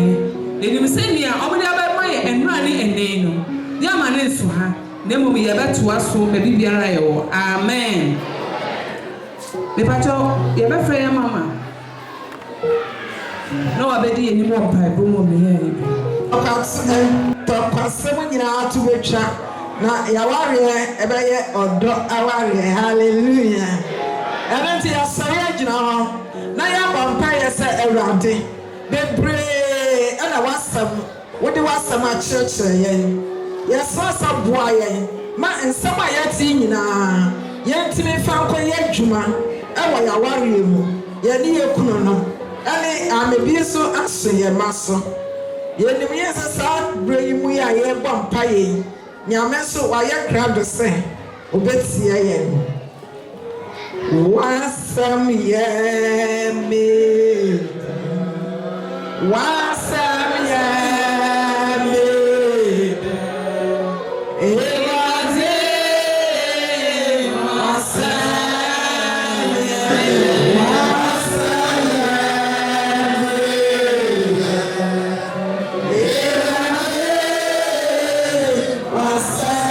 they will send me Omodia Babay and Rani and Dano. Yaman is her, then will be about to us for baby Biarayo. Amen. The pato, your best friend, Mamma. No, I bet you anymore by boom of the air. Talk 7 years to wait. Na yaware ebeye odo aware hallelujah ebe ti asaya gina ho na ya bampa ye se ewrade bebre na wasam wodi wasam a church yen yesasa boa yen ma nsam a yati nyina yentime fa nkwa ye dwuma ewo yaware mu ye ni yekunu no ene amebi so aso ye maso ye nim ye sasa bre mu ya ye bampa ye Nyamenso waya grab say obetia yen wasam ye me wasam ye me elaze wasam ye wasam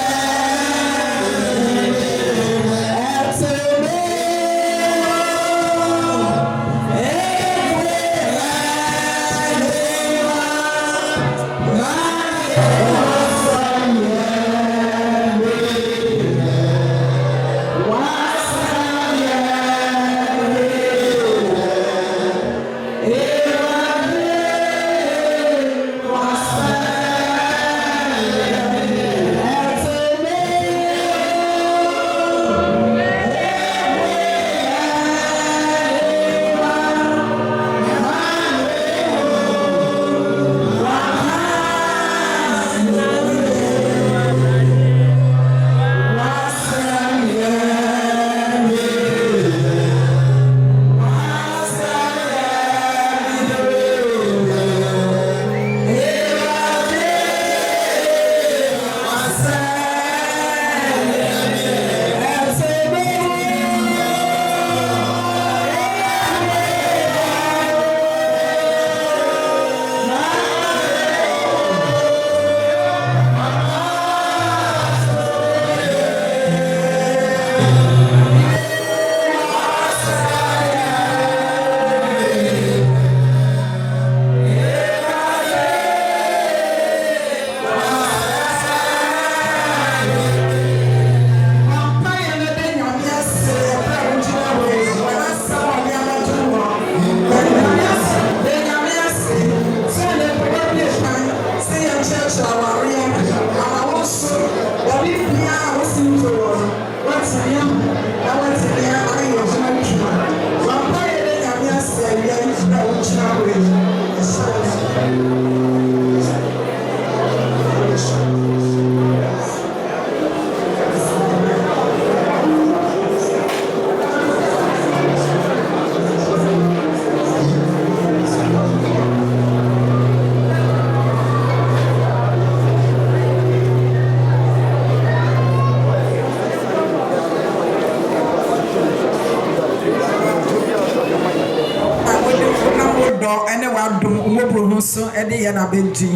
biburu ho so ede ye na benti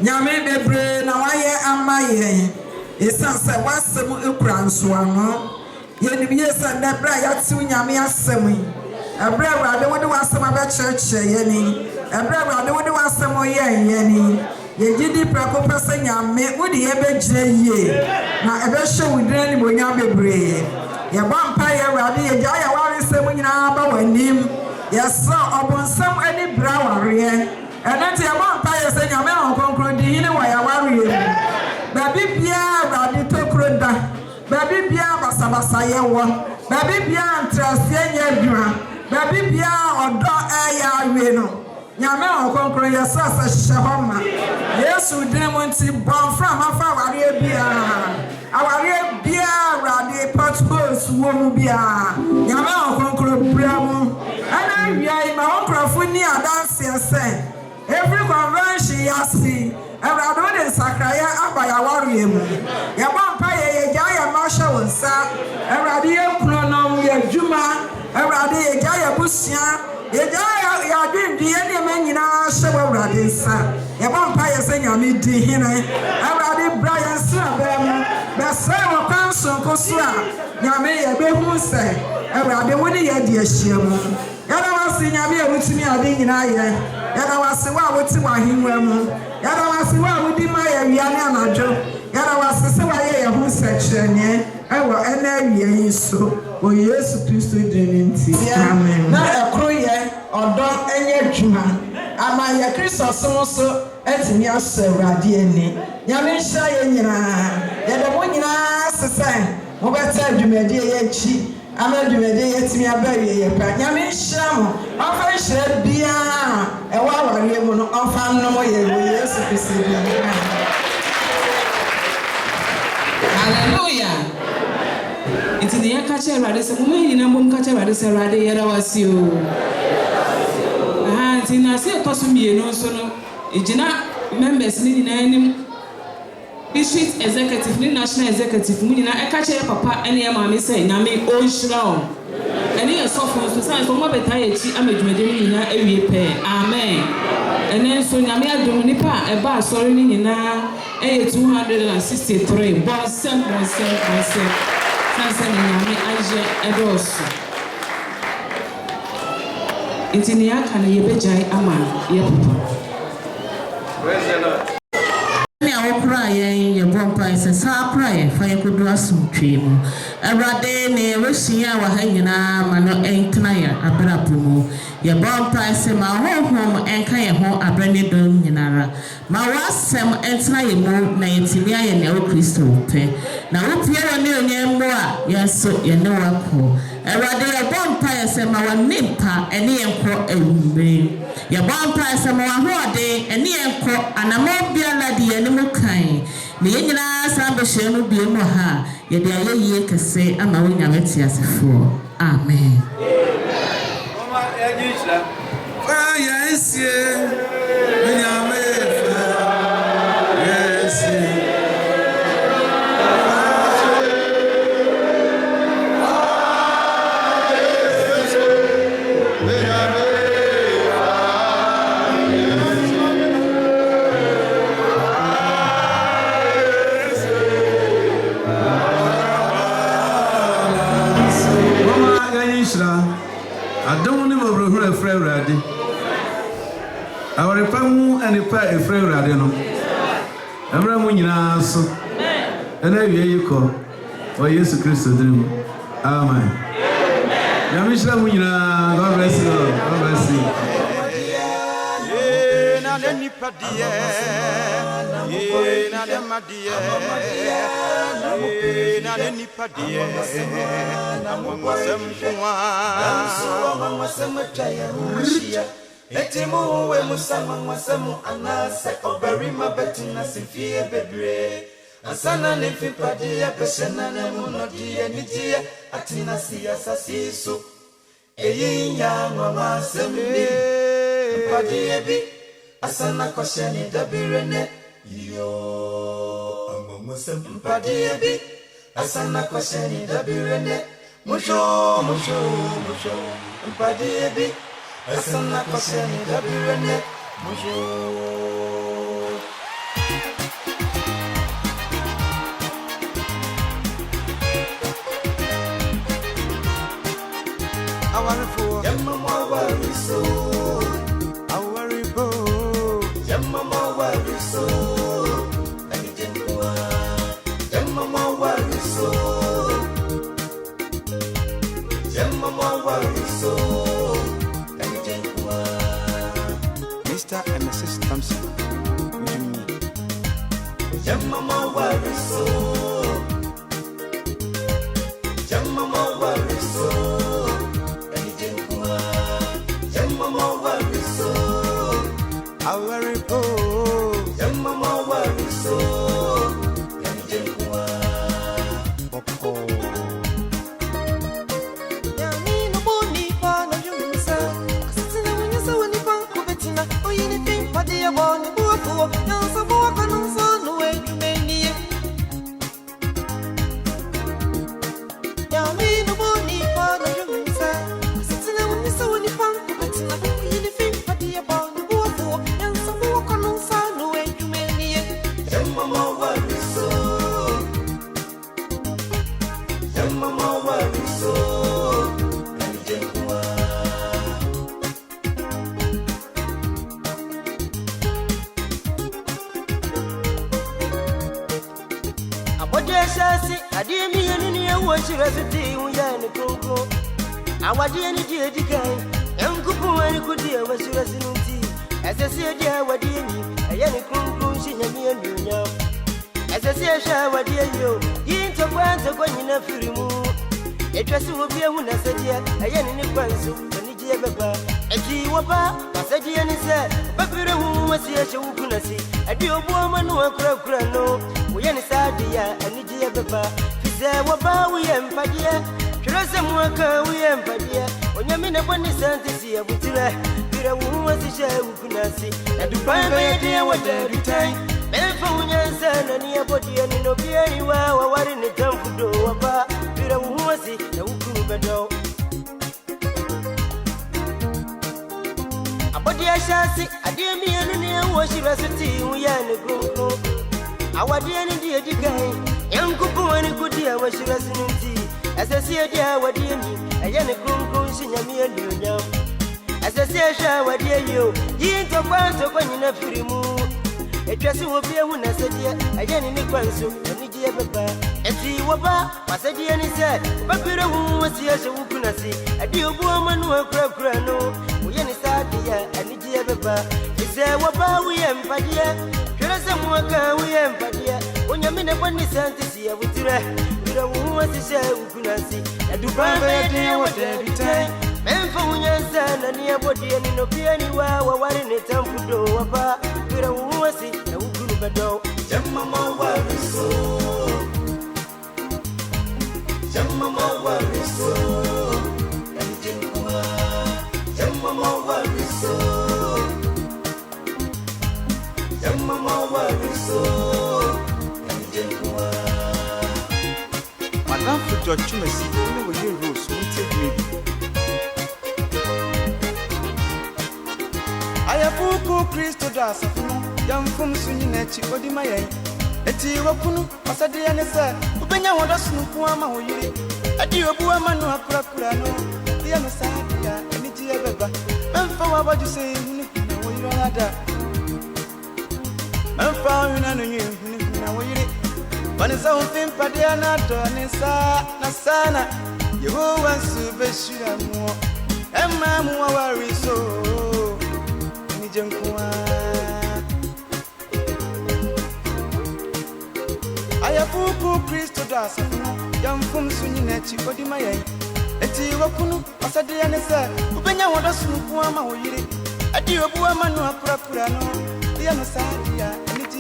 nyame bebre na waye amaye esanse wasem ekura nso ano ye ni biye sanda bra ya ti nyame asem yi ebra awade wode wasem abecheche ye ni ebra awade wode wasem ye ni ye gidi prako pese nyame wode ye begire ye na ebe hye wudira ni bonya bebre ye bampa ye awade ye ja ya ware sem nyina ba wanim yes obonsam ani bra ware enati ye bampa ye se nyame onkonkron di hine wa ya ware ye baby bia awade tokroda baby bia basabasa ye wo baby bia antrasie nya adura baby bia odo eya awe no nyame onkonkron ye sasa shehoma yesu dinemonti bonfra mafa ware bia aware bia awade potholes wo mu bia nyame onkonkron bramo ana wiai ma onkrofo ni adanse ese every convention yasi awade de sakraya abaya ware mu ye bompa ye ja ye masha wonsa awade ye kuno ye djuma awade ye ja ye busia ye ja ya dwindi ye ne manyina hye awade nsa ye bompa ye se nyame di hene awade Brian Srabem bese wo kwanso koso a nyame ye behu se awade woni ye di ahyiamu yada wasi nyame ye wutimi ade nyina ye yada wasi wa woti wahinwa mu yada wasi wa wudi ma ye wiane anajo yada wasi se wa ye hu sekhrene ewo ena wie yiso o Yesu Kristo dinti amen na ekro ye odo enye djuma ama ye Kristo so etimi asewrade ani nyame hya ye nyina yada mo nyina sese mo beta djumade ye chi ama djumade ye timi abawie ye pa nyame hya mo afa hya bia ewa ware mu no afa no ye Yesu Kristo dinti hallelujah. It's the Yakacha Radis, woman in a boom catcher Radis, Radi Yarawasio. Ah, Tina said, Cosumi, no sono. Ijina members needing any district executive, national executive, meaning I catch a papa and your mammy say, Nami, old shroud. And he is soft for science for Mobile Tayachi, I'm a Medina every pair. Amen. And then so Namia Dominipa, a bar sorry in a 263. Boss, Sansa nyame aje edoso intini yakana yebejai ama yepopo praise the Lord me awokra ye bompa ise sa prayer fa yekodu asumtwe mu awrade ne rosia wa hanyina ma no enkna ya abrapo mu ye bompa ise ma honhom enka ye ho abrane don nyinara ma wasem entna ye mu na yetimi aye ne o Kristo pe na wopiero ne onyemmo a yeso ye ne wako awrade ye bompa ise ma wanimpa ene enko awumbe ye bompa ise ma wahode ene enko anamo biala de ye mu kan ne nyina sambe hwenu bie mu ha ye de ayeye kese ama wonya weti asefo amen mama yajishla fa yasie nyame our pamu and a pair of friend Radino. Abraham so and I hear you call or Jesus Christ dream. Amen. Yamisha Munina, God bless you. God bless you. Etimu we musama mwasamu anase oberima betina simfie bebre asana nimfipadia peshena ne munodie nijie atina siasa sisu eyinya mama sembi mpadia bi asana kosheni dabirene yo amama sembi mpadia bi asana kosheni dabirene musho mpadia bi asana kosheni dabirene Mr. and Mrs. Thompson, what do you mean? Yamama Wariso, Yamama Wariso, Yamama Wariso, Awaripo, Yamama Wariso, Adi obuwa manu akura no, dia no sadia.